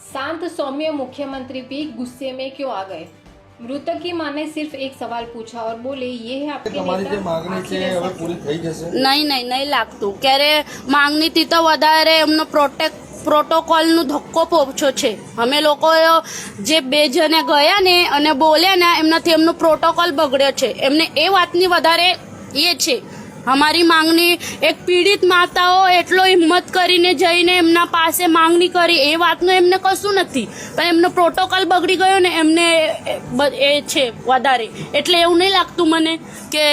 शांत सौम्य मुख्यमंत्री भी गुस्से में क्यों आ गए? मृतक की मां ने सिर्फ एक सवाल पूछा और बोले ये है आपके नेता, मागणी છે હવે પૂરી થઈ જશે? નહીં લાગતું ક્યારે માંગણીથી તો વધારે એમનો પ્રોટોકોલનો ધક્કો પહોંચ્યો છે। અમે લોકો જે બે જણે ગયા ને અને બોલ્યા ને એમનાથી એમનો પ્રોટોકોલ બગડ્યો છે। એમને એ વાતની વધારે એ છે। અમારી માંગણી એક પીડિત માતાઓ એટલો હિંમત કરીને જઈને એમના પાસે માંગણી કરી એ વાતનું એમને કશું નથી, પણ એમનો પ્રોટોકોલ બગડી ગયો ને એમને એ છે વધારે। એટલે એવું નહીં લાગતું મને કે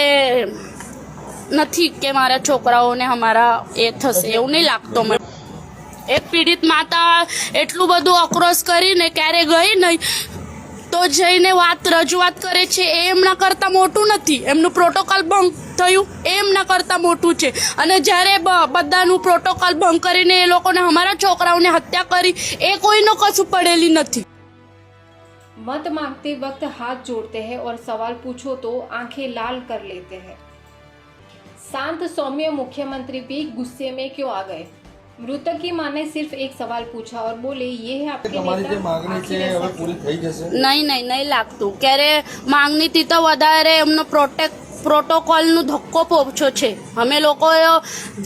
નથી કે મારા છોકરાઓને અમારા એ થશે, એવું નહીં લાગતું મને। એક પીડિત માતા એટલું બધું આક્રોશ કરીને ક્યારે ગઈ નહીં તો જઈને રજૂઆત કરે છે એ એમના કરતાં મોટું નથી। એમનું પ્રોટોકોલ ભંગ થયું એ એમના કરતાં મોટું છે। અને જ્યારે બધાનું પ્રોટોકોલ ભંગ કરીને એ લોકોને અમારા છોકરાઓને હત્યા કરી એ કોઈનો કશું પડેલી નથી। मत मांगते वक्त हाथ जोड़ते हैं और सवाल पूछो तो आंखें लाल कर लेते हैं। शांत सौम्य मुख्यमंत्री भी गुस्से में क्यों आ गए? मृतक की मां ने सिर्फ एक सवाल पूछा और बोले ये है आपके नेता, માગણી છે હવે પૂરી થઈ જશે? નહીં લાગતું ક્યારે માંગણીથી તો વધારે એમનો પ્રોટોકોલનો ધક્કો પહોંચ્યો છે। અમે લોકો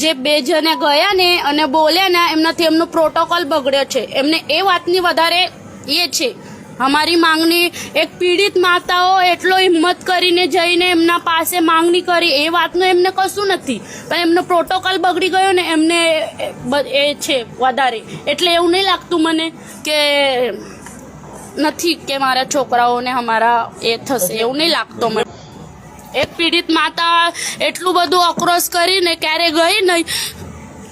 જે બે જણે ગયા ને અને બોલ્યા ને એમનાથી એમનો પ્રોટોકોલ બગડ્યો છે। એમને એ વાતની વધારે એ છે। અમારી માંગણી એક પીડિત માતાઓ એટલો હિંમત કરીને જઈને એમના પાસે માંગણી કરી એ વાતનું એમને કશું નથી, પણ એમનો પ્રોટોકોલ બગડી ગયો ને એમને એ છે વધારે। એટલે એવું નહીં લાગતું મને કે નથી કે મારા છોકરાઓને અમારા એ થશે, એવું નહીં લાગતું મને। એક પીડિત માતા એટલું બધું આક્રોશ કરીને ક્યારે ગઈ નહીં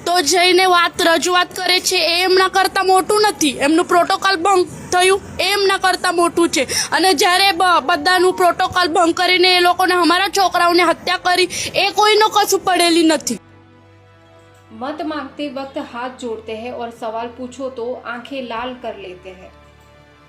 તો જઈને રજૂઆત કરે છે એ એમના કરતાં મોટું નથી। એમનું પ્રોટોકોલ ભંગ થયું એ એમના કરતાં મોટું છે। અને જ્યારે બધાનું પ્રોટોકોલ ભંગ કરીને એ લોકોને અમારા છોકરાઓને હત્યા કરી એ કોઈનો કશું પડેલી નથી। मत मांगते वक्त हाथ जोड़ते हैं और सवाल पूछो तो आंखें लाल कर लेते हैं।